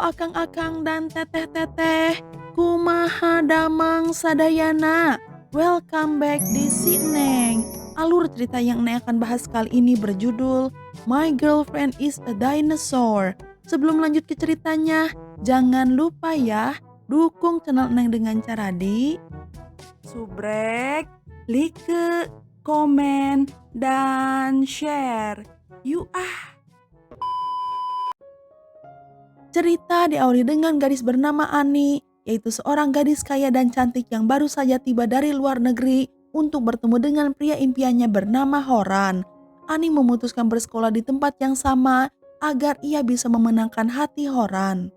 akang-akang dan teteh-teteh, kumaha damang sadayana. Welcome back di Si Neng. Alur cerita yang Neng akan bahas kali ini berjudul My Girlfriend is a Dinosaur. Sebelum lanjut ke ceritanya, jangan lupa ya, dukung channel Neng dengan cara di subrek, like, komen, dan share. Yuk Cerita diawali dengan gadis bernama Ani, yaitu seorang gadis kaya dan cantik yang baru saja tiba dari luar negeri untuk bertemu dengan pria impiannya bernama Horan. Ani memutuskan bersekolah di tempat yang sama agar ia bisa memenangkan hati Horan.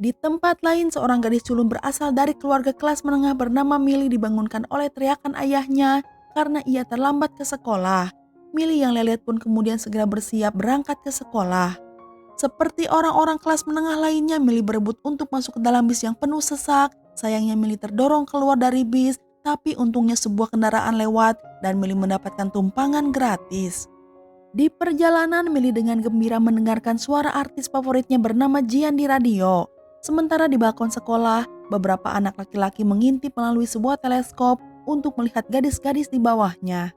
Di tempat lain, seorang gadis culun berasal dari keluarga kelas menengah bernama Milly dibangunkan oleh teriakan ayahnya karena ia terlambat ke sekolah. Milly yang lelet pun kemudian segera bersiap berangkat ke sekolah. Seperti orang-orang kelas menengah lainnya, Milly berebut untuk masuk ke dalam bis yang penuh sesak. Sayangnya Milly terdorong keluar dari bis, tapi untungnya sebuah kendaraan lewat dan Milly mendapatkan tumpangan gratis. Di perjalanan, Milly dengan gembira mendengarkan suara artis favoritnya bernama Jian di radio. Sementara di balkon sekolah, beberapa anak laki-laki mengintip melalui sebuah teleskop untuk melihat gadis-gadis di bawahnya.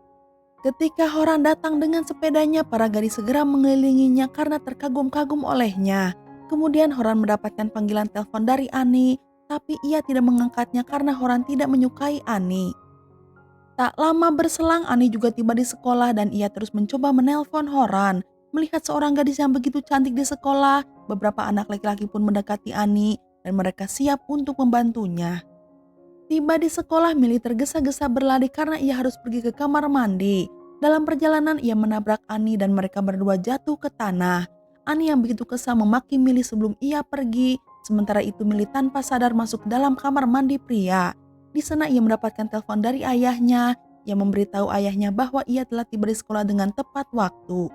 Ketika Horan datang dengan sepedanya, para gadis segera mengelilinginya karena terkagum-kagum olehnya. Kemudian Horan mendapatkan panggilan telepon dari Ani, tapi ia tidak mengangkatnya karena Horan tidak menyukai Ani. Tak lama berselang, Ani juga tiba di sekolah dan ia terus mencoba menelpon Horan. Melihat seorang gadis yang begitu cantik di sekolah, beberapa anak laki-laki pun mendekati Ani dan mereka siap untuk membantunya. Tiba di sekolah, Milly tergesa-gesa berlari karena ia harus pergi ke kamar mandi. Dalam perjalanan, ia menabrak Ani dan mereka berdua jatuh ke tanah. Ani yang begitu kesal memaki Milly sebelum ia pergi. Sementara itu, Milly tanpa sadar masuk ke dalam kamar mandi pria. Di sana ia mendapatkan telepon dari ayahnya yang memberitahu ayahnya bahwa ia telah tiba di sekolah dengan tepat waktu.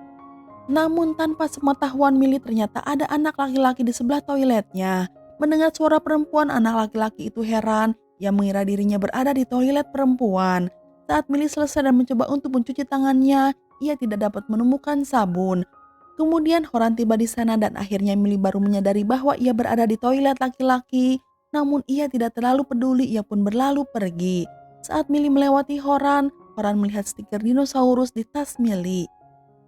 Namun tanpa sepengetahuan Milly, ternyata ada anak laki-laki di sebelah toiletnya. Mendengar suara perempuan, anak laki-laki itu heran. Ia mengira dirinya berada di toilet perempuan. Saat Milly selesai dan mencoba untuk mencuci tangannya, ia tidak dapat menemukan sabun. Kemudian Horan tiba di sana dan akhirnya Milly baru menyadari bahwa ia berada di toilet laki-laki. Namun ia tidak terlalu peduli, ia pun berlalu pergi. Saat Milly melewati Horan, Horan melihat stiker dinosaurus di tas Milly.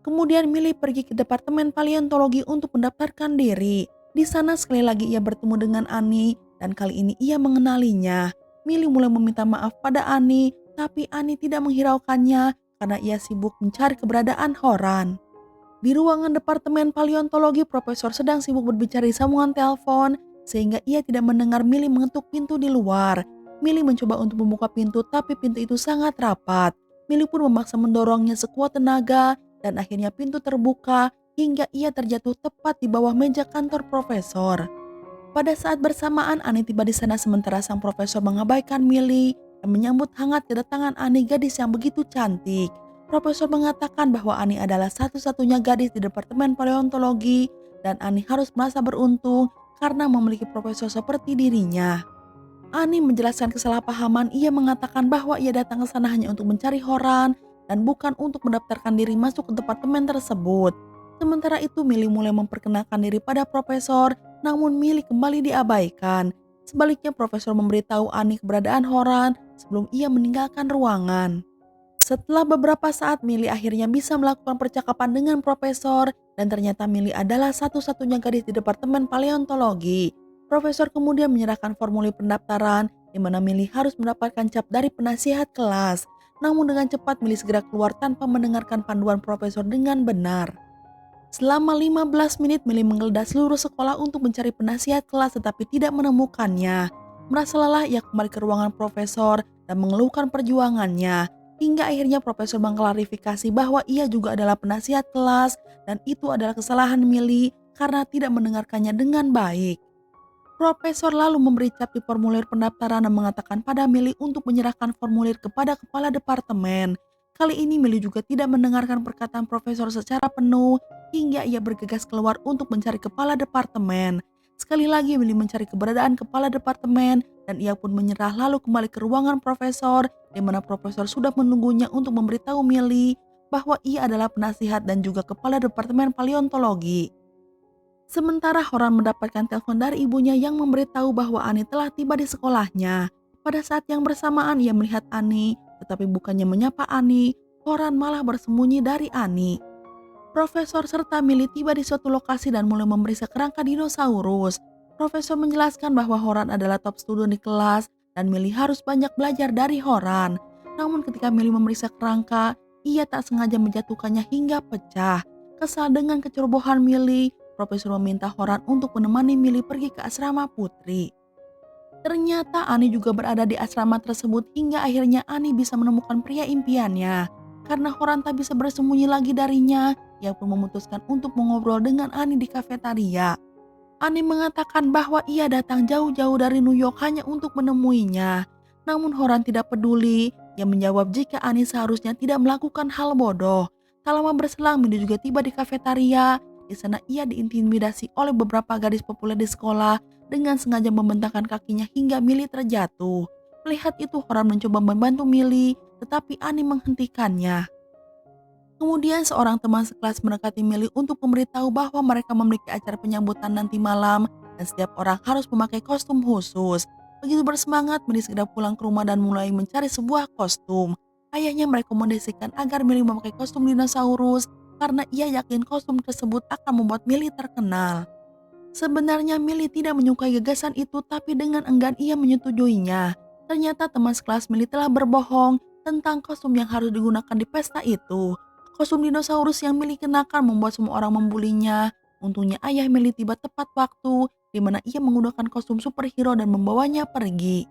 Kemudian Milly pergi ke departemen paleontologi untuk mendaftarkan diri. Di sana sekali lagi ia bertemu dengan Ani dan kali ini ia mengenalinya. Milly mulai meminta maaf pada Ani, tapi Ani tidak menghiraukannya karena ia sibuk mencari keberadaan Horan. Di ruangan departemen paleontologi, profesor sedang sibuk berbicara di sambungan telepon sehingga ia tidak mendengar Milly mengetuk pintu di luar. Milly mencoba untuk membuka pintu, tapi pintu itu sangat rapat. Milly pun memaksa mendorongnya sekuat tenaga dan akhirnya pintu terbuka hingga ia terjatuh tepat di bawah meja kantor profesor. Pada saat bersamaan, Ani tiba di sana sementara sang profesor mengabaikan Milly dan menyambut hangat kedatangan Ani, gadis yang begitu cantik. Profesor mengatakan bahwa Ani adalah satu-satunya gadis di departemen paleontologi dan Ani harus merasa beruntung karena memiliki profesor seperti dirinya. Ani menjelaskan kesalahpahaman. Ia mengatakan bahwa ia datang ke sana hanya untuk mencari Horan dan bukan untuk mendaftarkan diri masuk ke departemen tersebut. Sementara itu Milly mulai memperkenalkan diri pada profesor, namun Milly kembali diabaikan. Sebaliknya profesor memberitahu Ani keberadaan Horan sebelum ia meninggalkan ruangan. Setelah beberapa saat, Milly akhirnya bisa melakukan percakapan dengan profesor dan ternyata Milly adalah satu-satunya gadis di departemen paleontologi. Profesor kemudian menyerahkan formulir pendaftaran di mana Milly harus mendapatkan cap dari penasihat kelas. Namun dengan cepat Milly segera keluar tanpa mendengarkan panduan profesor dengan benar. Selama 15 menit Milly menggeledah seluruh sekolah untuk mencari penasihat kelas tetapi tidak menemukannya. Merasa lelah, ia kembali ke ruangan profesor dan mengeluhkan perjuangannya. Hingga akhirnya profesor mengklarifikasi bahwa ia juga adalah penasihat kelas dan itu adalah kesalahan Milly karena tidak mendengarkannya dengan baik. Profesor lalu memberi cap di formulir pendaftaran dan mengatakan pada Milly untuk menyerahkan formulir kepada kepala departemen. Kali ini Milly juga tidak mendengarkan perkataan profesor secara penuh hingga ia bergegas keluar untuk mencari kepala departemen. Sekali lagi Milly mencari keberadaan kepala departemen dan ia pun menyerah lalu kembali ke ruangan profesor di mana profesor sudah menunggunya untuk memberitahu Milly bahwa ia adalah penasihat dan juga kepala departemen paleontologi. Sementara Horan mendapatkan telepon dari ibunya yang memberitahu bahwa Ani telah tiba di sekolahnya. Pada saat yang bersamaan ia melihat Ani, tetapi bukannya menyapa Ani, Horan malah bersembunyi dari Ani. Profesor serta Milly tiba di suatu lokasi dan mulai memeriksa kerangka dinosaurus. Profesor menjelaskan bahwa Horan adalah top student di kelas dan Milly harus banyak belajar dari Horan. Namun ketika Milly memeriksa kerangka, ia tak sengaja menjatuhkannya hingga pecah. Kesal dengan kecerobohan Milly, Profesor meminta Horan untuk menemani Milly pergi ke asrama putri. Ternyata Ani juga berada di asrama tersebut hingga akhirnya Ani bisa menemukan pria impiannya. Karena Horan tak bisa bersembunyi lagi darinya, ia pun memutuskan untuk mengobrol dengan Ani di kafetaria. Ani mengatakan bahwa ia datang jauh-jauh dari New York hanya untuk menemuinya. Namun Horan tidak peduli, ia menjawab jika Ani seharusnya tidak melakukan hal bodoh. Tak lama berselang, Mindy juga tiba di kafetaria. Di sana ia diintimidasi oleh beberapa gadis populer di sekolah dengan sengaja membentangkan kakinya hingga Milly terjatuh. Melihat itu Horan mencoba membantu Milly, tetapi Ani menghentikannya. Kemudian seorang teman sekelas mendekati Milly untuk memberitahu bahwa mereka memiliki acara penyambutan nanti malam dan setiap orang harus memakai kostum khusus. Begitu bersemangat, Milly segera pulang ke rumah dan mulai mencari sebuah kostum. Ayahnya merekomendasikan agar Milly memakai kostum dinosaurus karena ia yakin kostum tersebut akan membuat Milly terkenal. Sebenarnya Milly tidak menyukai gagasan itu, tapi dengan enggan ia menyetujuinya. Ternyata teman sekelas Milly telah berbohong tentang kostum yang harus digunakan di pesta itu. Kostum dinosaurus yang Milly kenakan membuat semua orang membulinya. Untungnya ayah Milly tiba tepat waktu, di mana ia menggunakan kostum superhero dan membawanya pergi.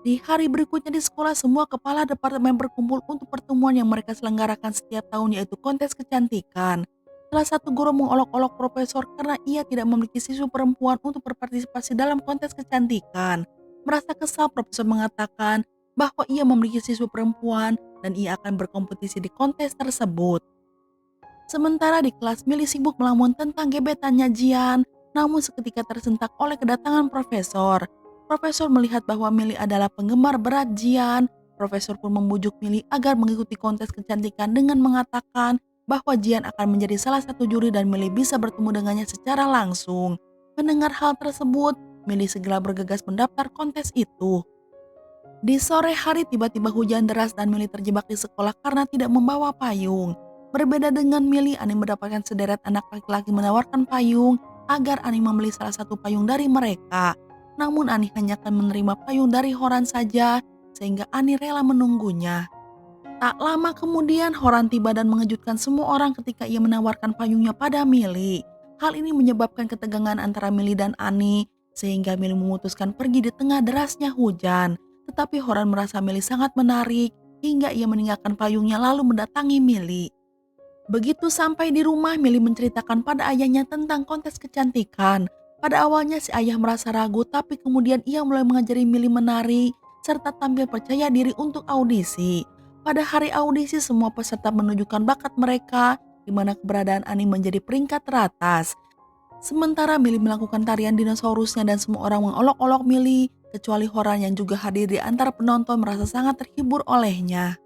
Di hari berikutnya di sekolah, semua kepala departemen berkumpul untuk pertemuan yang mereka selenggarakan setiap tahun, yaitu kontes kecantikan. Salah satu guru mengolok-olok profesor karena ia tidak memiliki siswa perempuan untuk berpartisipasi dalam kontes kecantikan. Merasa kesal, profesor mengatakan bahwa ia memiliki siswa perempuan dan ia akan berkompetisi di kontes tersebut. Sementara di kelas, Milly sibuk melamun tentang gebetannya Jian, namun seketika tersentak oleh kedatangan profesor. Profesor melihat bahwa Milly adalah penggemar berat Jian. Profesor pun membujuk Milly agar mengikuti kontes kecantikan dengan mengatakan bahwa Jian akan menjadi salah satu juri dan Milly bisa bertemu dengannya secara langsung. Mendengar hal tersebut, Milly segera bergegas mendaftar kontes itu. Di sore hari tiba-tiba hujan deras dan Milly terjebak di sekolah karena tidak membawa payung. Berbeda dengan Milly, Ani mendapatkan sederet anak laki-laki menawarkan payung agar Ani membeli salah satu payung dari mereka. Namun Ani hanya akan menerima payung dari Horan saja, sehingga Ani rela menunggunya. Tak lama kemudian Horan tiba dan mengejutkan semua orang ketika ia menawarkan payungnya pada Milly. Hal ini menyebabkan ketegangan antara Milly dan Ani, sehingga Milly memutuskan pergi di tengah derasnya hujan. Tetapi Horan merasa Milly sangat menarik, hingga ia meninggalkan payungnya lalu mendatangi Milly. Begitu sampai di rumah, Milly menceritakan pada ayahnya tentang kontes kecantikan. Pada awalnya si ayah merasa ragu, tapi kemudian ia mulai mengajari Milly menari serta tampil percaya diri untuk audisi. Pada hari audisi, semua peserta menunjukkan bakat mereka, di mana keberadaan Ani menjadi peringkat teratas. Sementara Milly melakukan tarian dinosaurusnya dan semua orang mengolok-olok Milly, kecuali Horan yang juga hadir di antara penonton merasa sangat terhibur olehnya.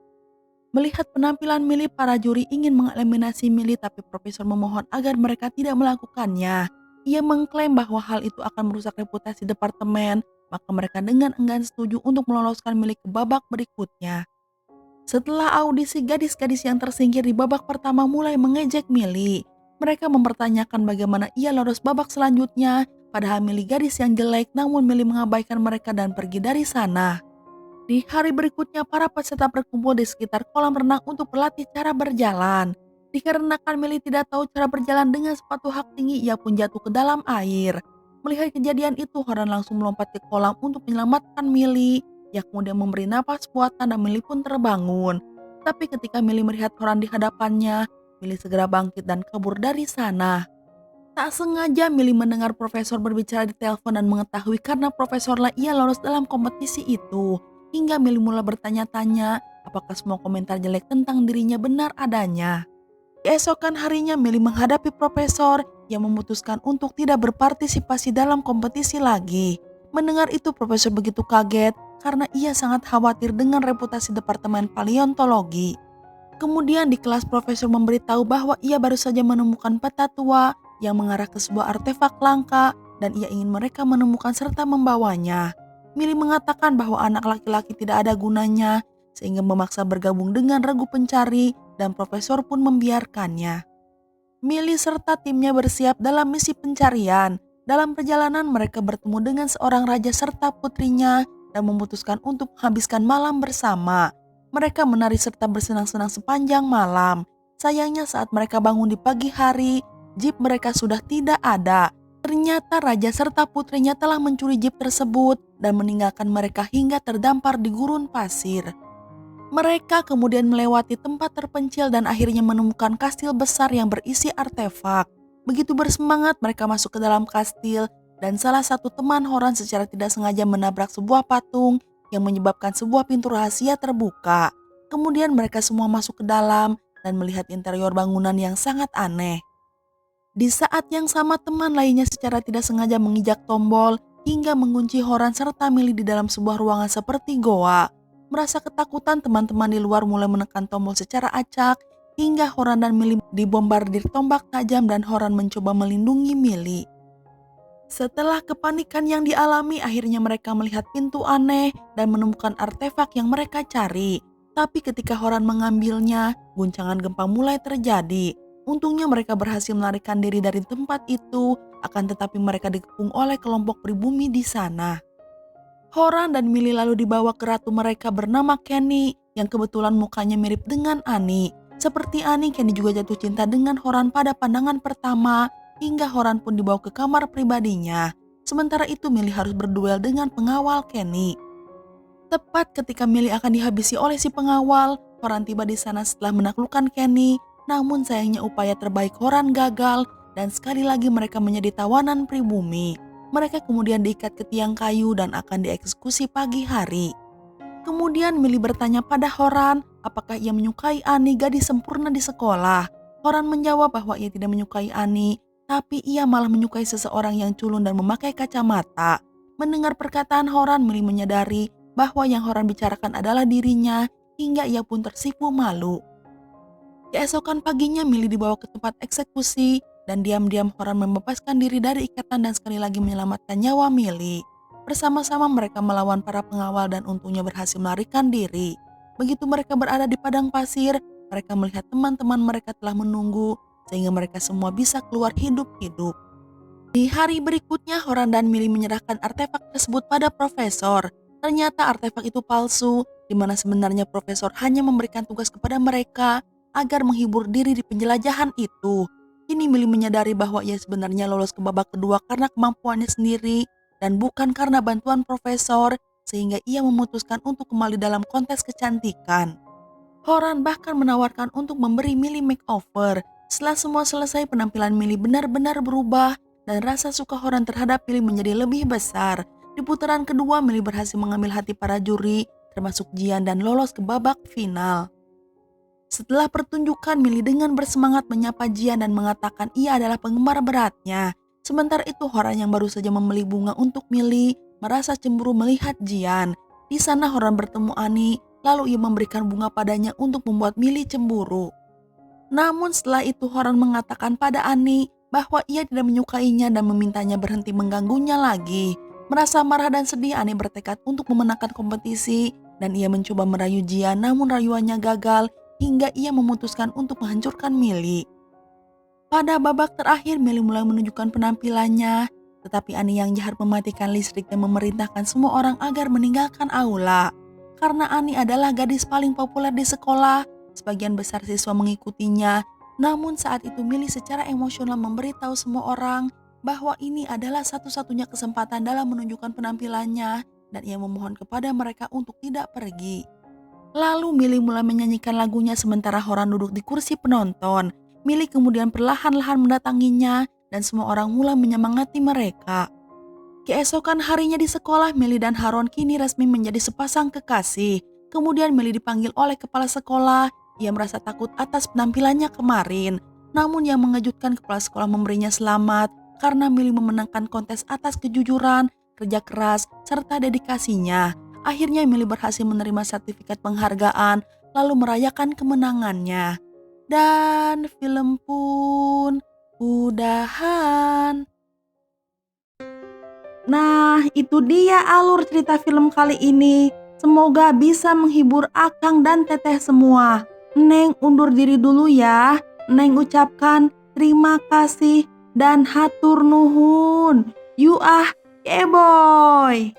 Melihat penampilan Milly, para juri ingin mengeliminasi Milly, tapi profesor memohon agar mereka tidak melakukannya. Ia mengklaim bahwa hal itu akan merusak reputasi departemen, maka mereka dengan enggan setuju untuk meloloskan Milly ke babak berikutnya. Setelah audisi, gadis-gadis yang tersingkir di babak pertama mulai mengejek Milly. Mereka mempertanyakan bagaimana ia lolos babak selanjutnya, padahal Milly gadis yang jelek, namun Milly mengabaikan mereka dan pergi dari sana. Di hari berikutnya, para peserta berkumpul di sekitar kolam renang untuk berlatih cara berjalan. Dikarenakan Milly tidak tahu cara berjalan dengan sepatu hak tinggi, ia pun jatuh ke dalam air. Melihat kejadian itu, Horan langsung melompat ke kolam untuk menyelamatkan Milly. Ia kemudian memberi napas buatan dan Milly pun terbangun. Tapi ketika Milly melihat Horan di hadapannya, Milly segera bangkit dan kabur dari sana. Tak sengaja Milly mendengar profesor berbicara di telepon dan mengetahui karena profesorlah ia lolos dalam kompetisi itu. Hingga Milly mulai bertanya-tanya apakah semua komentar jelek tentang dirinya benar adanya. Keesokan harinya Milly menghadapi profesor yang memutuskan untuk tidak berpartisipasi dalam kompetisi lagi. Mendengar itu profesor begitu kaget karena ia sangat khawatir dengan reputasi departemen paleontologi. Kemudian di kelas profesor memberitahu bahwa ia baru saja menemukan peta tua yang mengarah ke sebuah artefak langka dan ia ingin mereka menemukan serta membawanya. Millie mengatakan bahwa anak laki-laki tidak ada gunanya sehingga memaksa bergabung dengan regu pencari dan profesor pun membiarkannya. Millie serta timnya bersiap dalam misi pencarian. Dalam perjalanan mereka bertemu dengan seorang raja serta putrinya dan memutuskan untuk menghabiskan malam bersama. Mereka menari serta bersenang-senang sepanjang malam. Sayangnya saat mereka bangun di pagi hari, jeep mereka sudah tidak ada. Ternyata raja serta putrinya telah mencuri jeep tersebut dan meninggalkan mereka hingga terdampar di gurun pasir. Mereka kemudian melewati tempat terpencil dan akhirnya menemukan kastil besar yang berisi artefak. Begitu bersemangat mereka masuk ke dalam kastil dan salah satu teman Horan secara tidak sengaja menabrak sebuah patung yang menyebabkan sebuah pintu rahasia terbuka. Kemudian mereka semua masuk ke dalam dan melihat interior bangunan yang sangat aneh. Di saat yang sama teman lainnya secara tidak sengaja menginjak tombol hingga mengunci Horan serta Millie di dalam sebuah ruangan seperti goa. Merasa ketakutan, teman-teman di luar mulai menekan tombol secara acak hingga Horan dan Millie dibombardir tombak tajam dan Horan mencoba melindungi Millie. Setelah kepanikan yang dialami, akhirnya mereka melihat pintu aneh dan menemukan artefak yang mereka cari. Tapi ketika Horan mengambilnya, guncangan gempa mulai terjadi. Untungnya mereka berhasil melarikan diri dari tempat itu, akan tetapi mereka dikepung oleh kelompok pribumi di sana. Horan dan Millie lalu dibawa ke ratu mereka bernama Kenny yang kebetulan mukanya mirip dengan Annie. Seperti Annie, Kenny juga jatuh cinta dengan Horan pada pandangan pertama hingga Horan pun dibawa ke kamar pribadinya. Sementara itu Millie harus berduel dengan pengawal Kenny. Tepat ketika Millie akan dihabisi oleh si pengawal, Horan tiba di sana setelah menaklukkan Kenny. Namun sayangnya upaya terbaik Horan gagal dan sekali lagi mereka menjadi tawanan pribumi. Mereka kemudian diikat ke tiang kayu dan akan dieksekusi pagi hari. Kemudian Millie bertanya pada Horan apakah ia menyukai Annie, gadis sempurna di sekolah. Horan menjawab bahwa ia tidak menyukai Annie, tapi ia malah menyukai seseorang yang culun dan memakai kacamata. Mendengar perkataan Horan, Millie menyadari bahwa yang Horan bicarakan adalah dirinya hingga ia pun tersipu malu. Keesokan paginya Millie dibawa ke tempat eksekusi dan diam-diam Horan membebaskan diri dari ikatan dan sekali lagi menyelamatkan nyawa Millie. Bersama-sama mereka melawan para pengawal dan untungnya berhasil melarikan diri. Begitu mereka berada di padang pasir, mereka melihat teman-teman mereka telah menunggu sehingga mereka semua bisa keluar hidup-hidup. Di hari berikutnya Horan dan Millie menyerahkan artefak tersebut pada profesor. Ternyata artefak itu palsu, di mana sebenarnya profesor hanya memberikan tugas kepada mereka agar menghibur diri di penjelajahan itu. Kini Millie menyadari bahwa ia sebenarnya lolos ke babak kedua karena kemampuannya sendiri dan bukan karena bantuan profesor, sehingga ia memutuskan untuk kembali dalam kontes kecantikan. Horan bahkan menawarkan untuk memberi Millie makeover. Setelah semua selesai, penampilan Millie benar-benar berubah dan rasa suka Horan terhadap Millie menjadi lebih besar. Di putaran kedua, Millie berhasil mengambil hati para juri, termasuk Jian, dan lolos ke babak final. Setelah pertunjukan, Millie dengan bersemangat menyapa Jian dan mengatakan ia adalah penggemar beratnya. Sementara itu Horan yang baru saja membeli bunga untuk Millie merasa cemburu melihat Jian. Di sana Horan bertemu Annie, lalu ia memberikan bunga padanya untuk membuat Millie cemburu. Namun setelah itu Horan mengatakan pada Annie bahwa ia tidak menyukainya dan memintanya berhenti mengganggunya lagi. Merasa marah dan sedih, Annie bertekad untuk memenangkan kompetisi dan ia mencoba merayu Jian, namun rayuannya gagal hingga ia memutuskan untuk menghancurkan Millie. Pada babak terakhir, Millie mulai menunjukkan penampilannya, tetapi Annie yang jahat mematikan listrik dan memerintahkan semua orang agar meninggalkan aula. Karena Annie adalah gadis paling populer di sekolah, sebagian besar siswa mengikutinya. Namun saat itu Millie secara emosional memberitahu semua orang bahwa ini adalah satu-satunya kesempatan dalam menunjukkan penampilannya dan ia memohon kepada mereka untuk tidak pergi. Lalu Millie mulai menyanyikan lagunya sementara Horan duduk di kursi penonton. Millie kemudian perlahan-lahan mendatanginya dan semua orang mulai menyemangati mereka. Keesokan harinya di sekolah, Millie dan Haron kini resmi menjadi sepasang kekasih. Kemudian Millie dipanggil oleh kepala sekolah. Ia merasa takut atas penampilannya kemarin. Namun yang mengejutkan, kepala sekolah memberinya selamat karena Millie memenangkan kontes atas kejujuran, kerja keras, serta dedikasinya. Akhirnya Millie berhasil menerima sertifikat penghargaan lalu merayakan kemenangannya. Dan film pun Udahan. Nah, itu dia alur cerita film kali ini. Semoga bisa menghibur Akang dan Teteh semua. Neng undur diri dulu ya. Neng ucapkan terima kasih dan hatur nuhun. You ah, keboy.